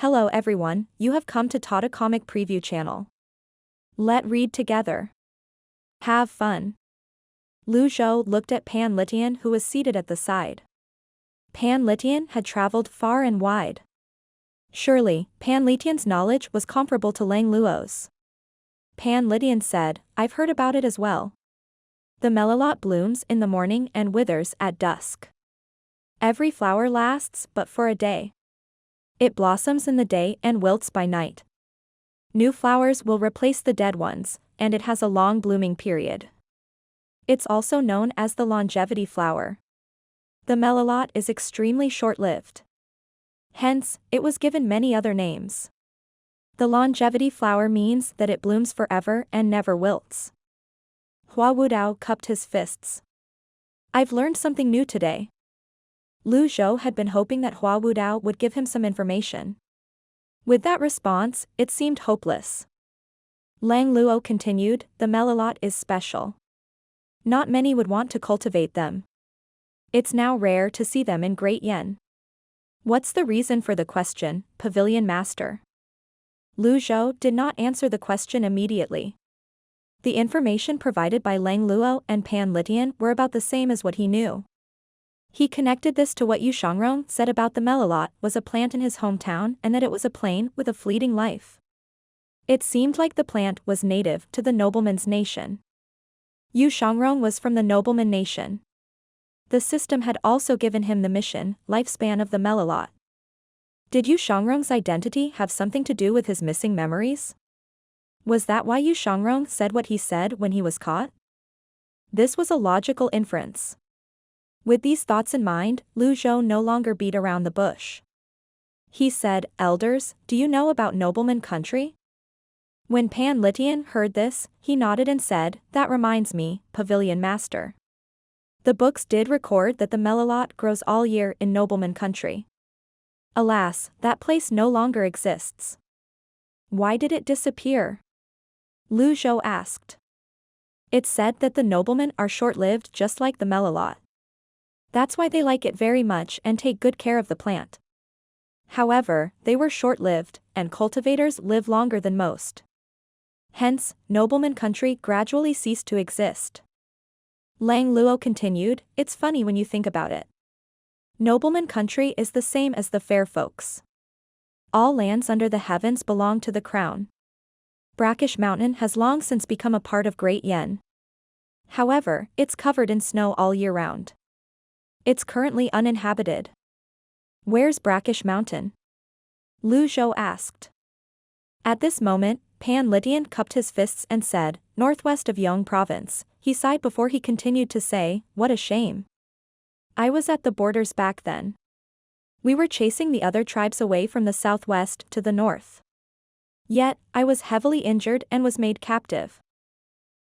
Hello everyone, you have come to Tata Comic Preview channel. Let read together. Have fun. Lu Zhou looked at Pan Litian, who was seated at the side. Pan Litian had traveled far and wide. Surely, Pan Litian's knowledge was comparable to Lang Luo's. Pan Litian said, I've heard about it as well. The melilot blooms in the morning and withers at dusk. Every flower lasts but for a day. It blossoms in the day and wilts by night. New flowers will replace the dead ones, and it has a long blooming period. It's also known as the longevity flower. The melilot is extremely short-lived. Hence, it was given many other names. The longevity flower means that it blooms forever and never wilts. Hua Wudao cupped his fists. I've learned something new today. Lu Zhou had been hoping that Hua Wudao would give him some information. With that response, it seemed hopeless. Lang Luo continued, the melilot is special. Not many would want to cultivate them. It's now rare to see them in Great Yen. What's the reason for the question, Pavilion Master? Lu Zhou did not answer the question immediately. The information provided by Lang Luo and Pan Litian were about the same as what he knew. He connected this to what Yu Shangrong said about the melilot was a plant in his hometown and that it was a plane with a fleeting life. It seemed like the plant was native to the nobleman's nation. Yu Shangrong was from the nobleman nation. The system had also given him the mission, lifespan of the melilot. Did Yu Shangrong's identity have something to do with his missing memories? Was that why Yu Shangrong said what he said when he was caught? This was a logical inference. With these thoughts in mind, Lu Zhou no longer beat around the bush. He said, Elders, do you know about nobleman country? When Pan Litian heard this, he nodded and said, that reminds me, Pavilion Master. The books did record that the melilot grows all year in nobleman country. Alas, that place no longer exists. Why did it disappear? Lu Zhou asked. It's said that the noblemen are short-lived just like the melilot. That's why they like it very much and take good care of the plant. However, they were short-lived, and cultivators live longer than most. Hence, nobleman country gradually ceased to exist. Lang Luo continued, it's funny when you think about it. Nobleman country is the same as the fair folks. All lands under the heavens belong to the crown. Brackish Mountain has long since become a part of Great Yen. However, it's covered in snow all year round. It's currently uninhabited. Where's Brackish Mountain? Lu Zhou asked. At this moment, Pan Litian cupped his fists and said, northwest of Yong province. He sighed before he continued to say, what a shame. I was at the borders back then. We were chasing the other tribes away from the southwest to the north. Yet, I was heavily injured and was made captive.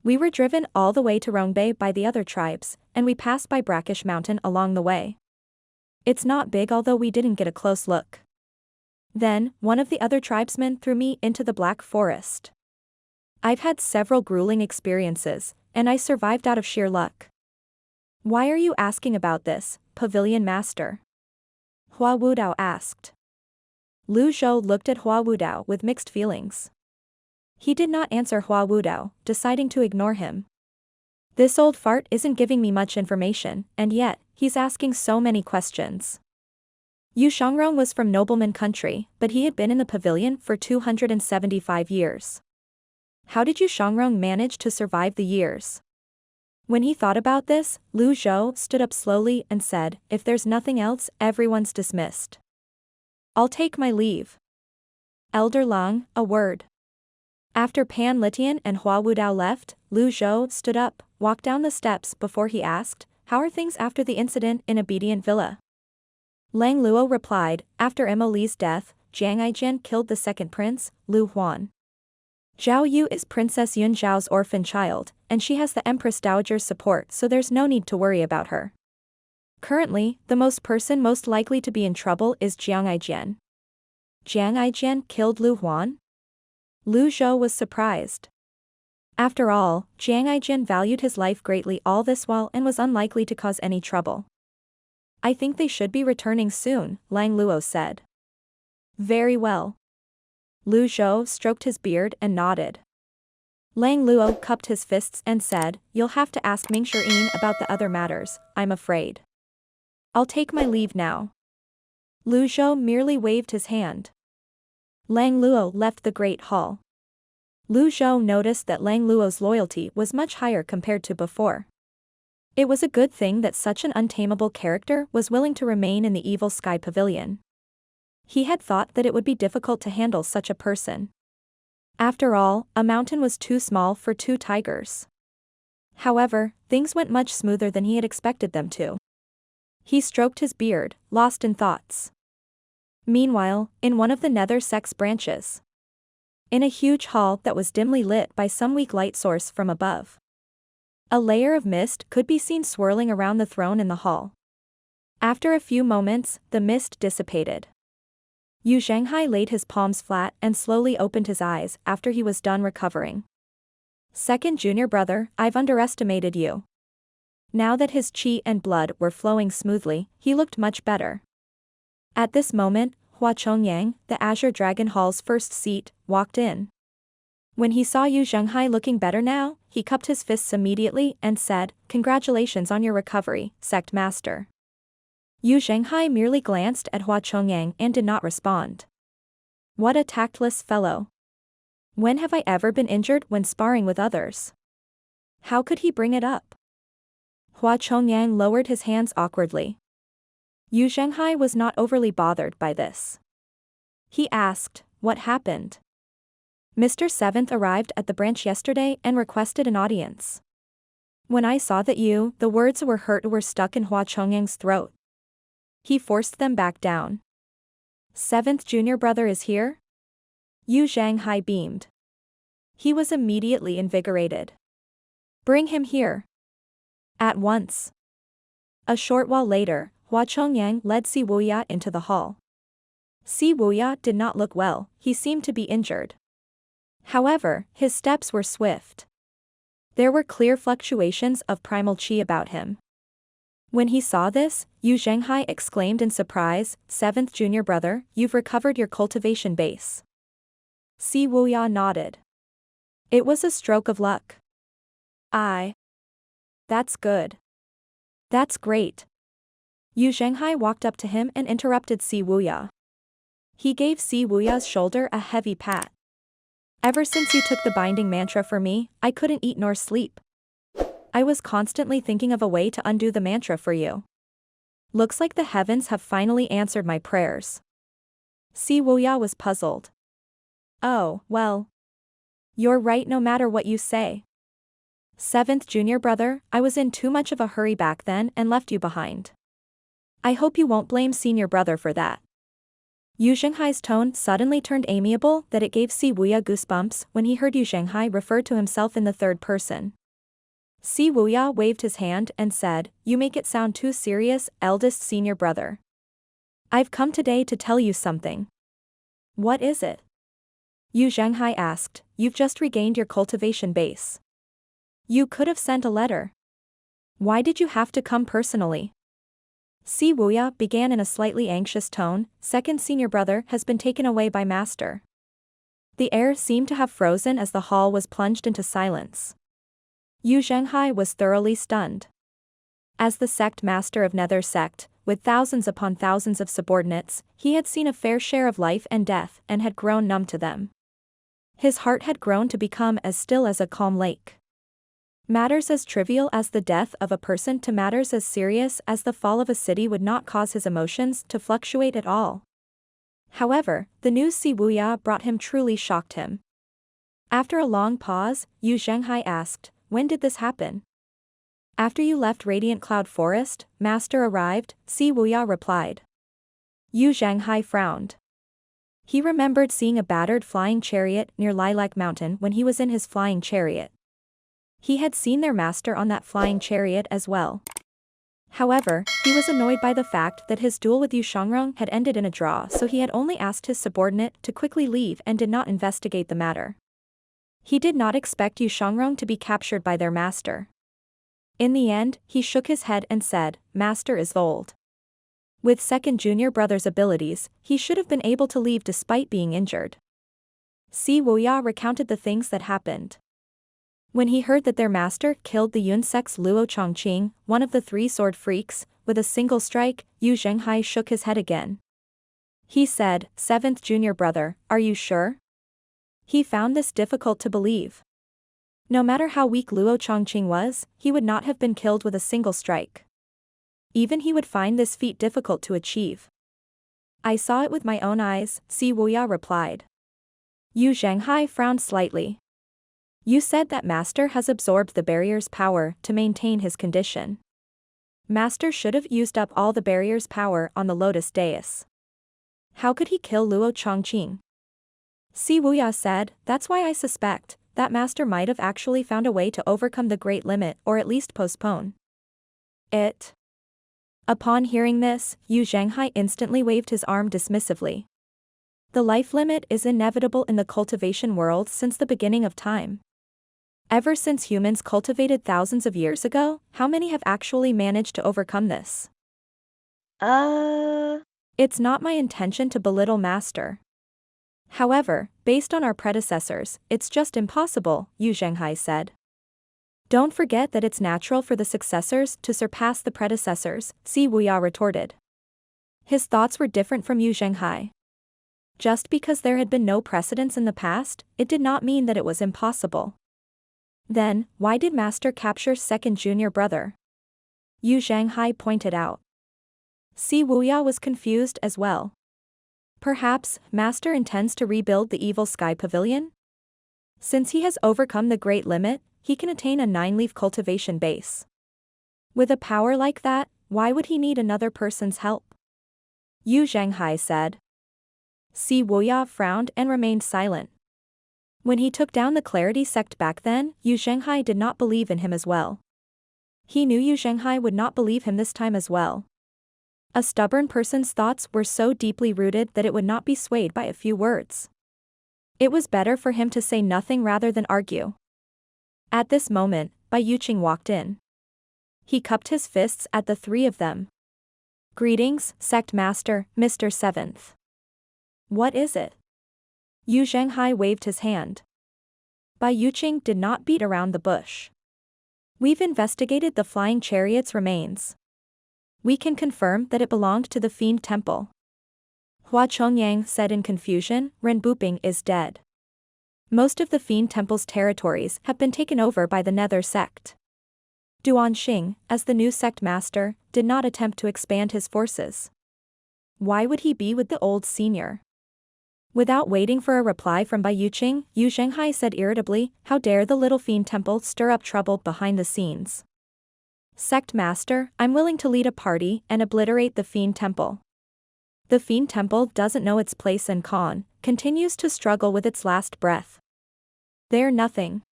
We were driven all the way to Rongbei by the other tribes, and we passed by Brackish Mountain along the way. It's not big, although we didn't get a close look. Then, one of the other tribesmen threw me into the Black Forest. I've had several grueling experiences, and I survived out of sheer luck. Why are you asking about this, Pavilion Master? Hua Wudao asked. Lu Zhou looked at Hua Wudao with mixed feelings. He did not answer Hua Wudao, deciding to ignore him. This old fart isn't giving me much information, and yet, he's asking so many questions. Yu Shangrong was from nobleman country, but he had been in the pavilion for 275 years. How did Yu Shangrong manage to survive the years? When he thought about this, Lu Zhou stood up slowly and said, if there's nothing else, everyone's dismissed. I'll take my leave. Elder Lung, a word. After Pan Litian and Hua Wudao left, Lu Zhou stood up, walked down the steps before he asked, how are things after the incident in Obedient Villa? Lang Luo replied, after Emily's death, Jiang Aijian killed the second prince, Lu Huan. Zhao Yu is Princess Yun Zhao's orphan child, and she has the Empress Dowager's support, so there's no need to worry about her. Currently, the person most likely to be in trouble is Jiang Aijian. Jiang Aijian killed Lu Huan? Lu Zhou was surprised. After all, Jiang Aijian valued his life greatly all this while and was unlikely to cause any trouble. I think they should be returning soon, Lang Luo said. Very well. Lu Zhou stroked his beard and nodded. Lang Luo cupped his fists and said, "You'll have to ask Ming Shirin about the other matters, I'm afraid. I'll take my leave now." Lu Zhou merely waved his hand. Lang Luo left the great hall. Lu Zhou noticed that Lang Luo's loyalty was much higher compared to before. It was a good thing that such an untamable character was willing to remain in the Evil Sky Pavilion. He had thought that it would be difficult to handle such a person. After all, a mountain was too small for two tigers. However, things went much smoother than he had expected them to. He stroked his beard, lost in thoughts. Meanwhile, in one of the nether sex branches. In a huge hall that was dimly lit by some weak light source from above. A layer of mist could be seen swirling around the throne in the hall. After a few moments, the mist dissipated. Yu Zhanghai laid his palms flat and slowly opened his eyes after he was done recovering. "Second junior brother, I've underestimated you." Now that his qi and blood were flowing smoothly, he looked much better. At this moment, Hua Chongyang, the Azure Dragon Hall's first seat, walked in. When he saw Yu Zhanghai looking better now, he cupped his fists immediately and said, "Congratulations on your recovery, sect master." Yu Zhanghai merely glanced at Hua Chongyang and did not respond. What a tactless fellow. When have I ever been injured when sparring with others? How could he bring it up? Hua Chongyang lowered his hands awkwardly. Yu Zhanghai was not overly bothered by this. He asked, "What happened?" "Mr. Seventh arrived at the branch yesterday and requested an audience. When I saw that the words were stuck in Hua Chongyang's throat. He forced them back down." "Seventh junior brother is here?" Yu Zhanghai beamed. He was immediately invigorated. "Bring him here. At once." A short while later, Hua Chongyang led Si Wuya into the hall. Si Wuya did not look well, he seemed to be injured. However, his steps were swift. There were clear fluctuations of primal qi about him. When he saw this, Yu Zhanghai exclaimed in surprise, "Seventh junior brother, you've recovered your cultivation base." Si Wuya nodded. It was a stroke of luck. That's good. That's great." Yu Zhanghai walked up to him and interrupted Si Wuya. He gave Si Wuya's shoulder a heavy pat. "Ever since you took the binding mantra for me, I couldn't eat nor sleep. I was constantly thinking of a way to undo the mantra for you. Looks like the heavens have finally answered my prayers." Si Wuya was puzzled. "Oh, well. You're right no matter what you say. Seventh junior brother, I was in too much of a hurry back then and left you behind. I hope you won't blame senior brother for that." Yu Zhanghai's tone suddenly turned amiable that it gave Si Wuya goosebumps when he heard Yu Zhanghai refer to himself in the third person. Si Wuya waved his hand and said, "You make it sound too serious, eldest senior brother. I've come today to tell you something." "What is it?" Yu Zhanghai asked. "You've just regained your cultivation base. You could have sent a letter. Why did you have to come personally?" Si Wuya began in a slightly anxious tone, "Second senior brother has been taken away by master." The air seemed to have frozen as the hall was plunged into silence. Yu Zhanghai was thoroughly stunned. As the sect master of Nether Sect, with thousands upon thousands of subordinates, he had seen a fair share of life and death and had grown numb to them. His heart had grown to become as still as a calm lake. Matters as trivial as the death of a person to matters as serious as the fall of a city would not cause his emotions to fluctuate at all. However, the news Si Wuya brought him truly shocked him. After a long pause, Yu Zhanghai asked, "When did this happen?" "After you left Radiant Cloud Forest, master arrived," Si Wuya replied. Yu Zhanghai frowned. He remembered seeing a battered flying chariot near Lilac Mountain when he was in his flying chariot. He had seen their master on that flying chariot as well. However, he was annoyed by the fact that his duel with Yu Shangrong had ended in a draw, so he had only asked his subordinate to quickly leave and did not investigate the matter. He did not expect Yu Shangrong to be captured by their master. In the end, he shook his head and said, "Master is old. With second junior brother's abilities, he should have been able to leave despite being injured. Si Wuya recounted the things that happened. When he heard that their master killed the Yunsek's Luo Chongqing, one of the three sword freaks, with a single strike, Yu Zhenghai shook his head again. He said, "Seventh junior brother, are you sure?" He found this difficult to believe. No matter how weak Luo Chongqing was, he would not have been killed with a single strike. Even he would find this feat difficult to achieve. "I saw it with my own eyes," Si Wuya replied. Yu Zhenghai frowned slightly. "You said that master has absorbed the barrier's power to maintain his condition. Master should have used up all the barrier's power on the lotus dais. How could he kill Luo Chongqing?" Si Wuya said, "That's why I suspect that master might have actually found a way to overcome the great limit or at least postpone it." Upon hearing this, Yu Zhenghai instantly waved his arm dismissively. The life limit is inevitable in the cultivation world since the beginning of time. Ever since humans cultivated thousands of years ago, how many have actually managed to overcome this? It's not my intention to belittle master. However, based on our predecessors, it's just impossible, Yu Zhenghai said. Don't forget that it's natural for the successors to surpass the predecessors, Si Wuya retorted. His thoughts were different from Yu Zhenghai. Just because there had been no precedents in the past, it did not mean that it was impossible. Then, why did master capture second junior brother? Yu Zhenghai pointed out. Si Wuya was confused as well. Perhaps, master intends to rebuild the evil sky pavilion? Since he has overcome the great limit, he can attain a 9-leaf cultivation base. With a power like that, why would he need another person's help? Yu Zhenghai said. Si Wuya frowned and remained silent. When he took down the Clarity sect back then, Yu Zhenghai did not believe in him as well. He knew Yu Zhenghai would not believe him this time as well. A stubborn person's thoughts were so deeply rooted that it would not be swayed by a few words. It was better for him to say nothing rather than argue. At this moment, Bai Yuqing walked in. He cupped his fists at the three of them. "Greetings, Sect Master, Mr. Seventh." "What is it?" Yu Zhenghai waved his hand. Bai Yuqing did not beat around the bush. "We've investigated the flying chariot's remains. We can confirm that it belonged to the Fiend Temple." Hua Chongyang said in confusion, "Ren Buping is dead. Most of the Fiend Temple's territories have been taken over by the Nether sect. Duan Xing, as the new sect master, did not attempt to expand his forces. Why would he be with the old senior?" Without waiting for a reply from Bai Yuqing, Yu Zhenghai said irritably, "How dare the little Fiend Temple stir up trouble behind the scenes? Sect Master, I'm willing to lead a party and obliterate the Fiend Temple. The Fiend Temple doesn't know its place in Khan, continues to struggle with its last breath. They're nothing."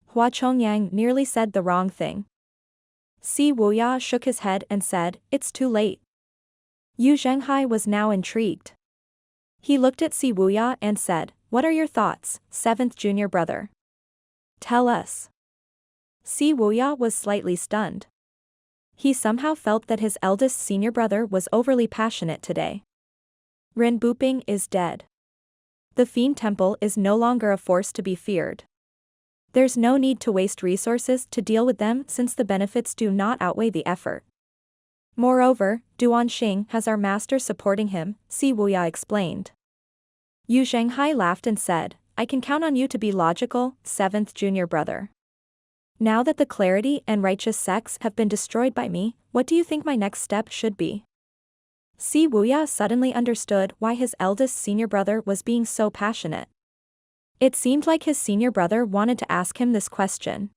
Hua Chongyang nearly said the wrong thing. Si Wuya shook his head and said, "It's too late." Yu Zhenghai was now intrigued. He looked at Si Wuya and said, "What are your thoughts, seventh junior brother? Tell us." Si Wuya was slightly stunned. He somehow felt that his eldest senior brother was overly passionate today. Ren Buping is dead. The Fiend Temple is no longer a force to be feared. There's no need to waste resources to deal with them since the benefits do not outweigh the effort. Moreover, Duan Xing has our master supporting him, Si Wuya explained. Yu Zhenghai laughed and said, "I can count on you to be logical, seventh junior brother. Now that the Clarity and Righteous sects have been destroyed by me, what do you think my next step should be?" Si Wuya suddenly understood why his eldest senior brother was being so passionate. It seemed like his senior brother wanted to ask him this question.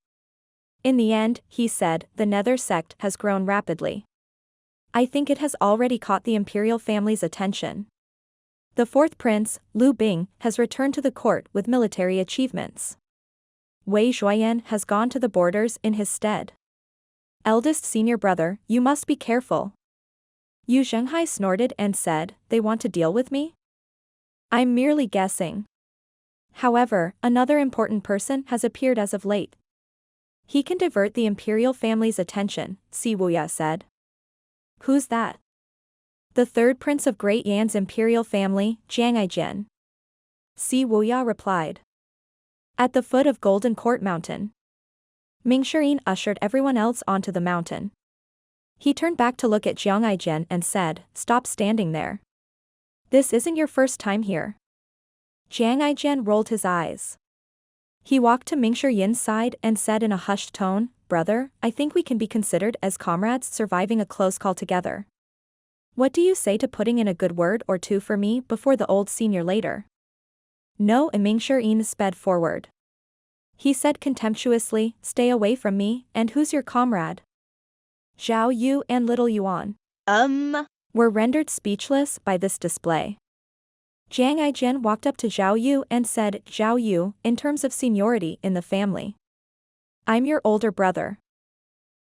In the end, he said, "The Nether sect has grown rapidly. I think it has already caught the imperial family's attention. The fourth prince, Lu Bing, has returned to the court with military achievements. Wei Zhuoyan has gone to the borders in his stead. Eldest senior brother, you must be careful." Yu Zhenghai snorted and said, "They want to deal with me? I'm merely guessing. However, another important person has appeared as of late. He can divert the imperial family's attention," Si Wuya said. "Who's that?" The third prince of Great Yan's imperial family, Jiang Aijin. Si Wuya replied. At the foot of Golden Court Mountain. Ming Shirin ushered everyone else onto the mountain. He turned back to look at Jiang Aijin and said, "Stop standing there. This isn't your first time here." Jiang Aijin rolled his eyes. He walked to Ming Shirin's side and said in a hushed tone, "Brother, I think we can be considered as comrades surviving a close call together. What do you say to putting in a good word or two for me before the old senior later?" "No," and Ming Shirin sped forward. He said contemptuously, "Stay away from me, and who's your comrade?" Zhao Yu and Little Yuan were rendered speechless by this display. Jiang Aijin walked up to Zhao Yu and said, "Zhao Yu, in terms of seniority in the family, I'm your older brother."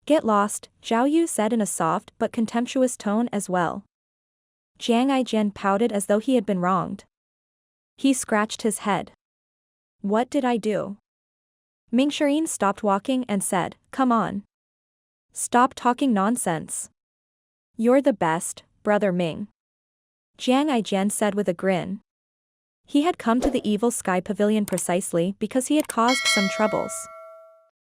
"Get lost," Zhao Yu said in a soft but contemptuous tone as well. Jiang Aijin pouted as though he had been wronged. He scratched his head. "What did I do?" Ming Shirin stopped walking and said, "Come on. Stop talking nonsense. You're the best, Brother Ming." Jiang Aijin said with a grin. He had come to the Evil Sky Pavilion precisely because he had caused some troubles.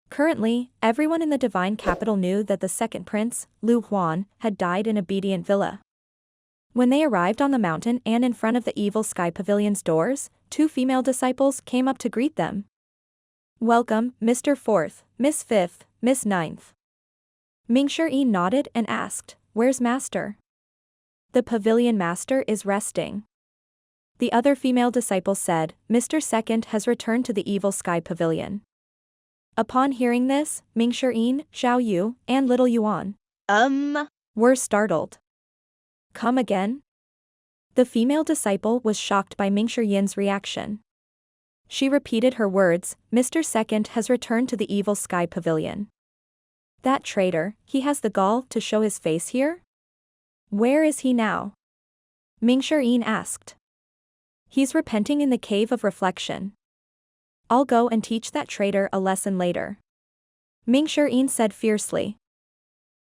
Currently, everyone in the divine capital knew that the second prince, Lu Huan, had died in Obedient Villa. When they arrived on the mountain and in front of the Evil Sky Pavilion's doors, 2 female disciples came up to greet them. "Welcome, Mr. Fourth, Miss Fifth, Miss Ninth." Ming Shirin nodded and asked, "Where's Master?" "The pavilion master is resting." The other female disciple said, "Mr. Second has returned to the Evil Sky Pavilion." Upon hearing this, Ming Shirin, Zhao Yu, and Little Yuan were startled. "Come again?" The female disciple was shocked by Ming Shirin's reaction. She repeated her words, "Mr. Second has returned to the Evil Sky Pavilion. That traitor, he has the gall to show his face here? Where is he now?" Ming Shirin asked. "He's repenting in the Cave of Reflection. I'll go and teach that traitor a lesson later," Ming Shirin said fiercely.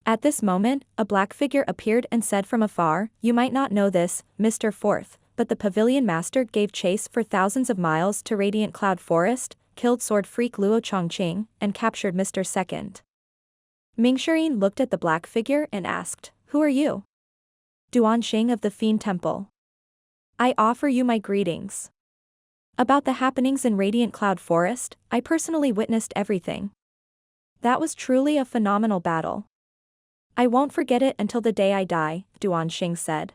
At this moment, a black figure appeared and said from afar, "You might not know this, Mr. Fourth, but the pavilion master gave chase for thousands of miles to Radiant Cloud Forest, killed sword freak Luo Chongqing, and captured Mr. Second." Ming Shirin looked at the black figure and asked, "Who are you?" "Duanxing of the Fiend Temple. I offer you my greetings. About the happenings in Radiant Cloud Forest, I personally witnessed everything. That was truly a phenomenal battle. I won't forget it until the day I die," Duanxing said.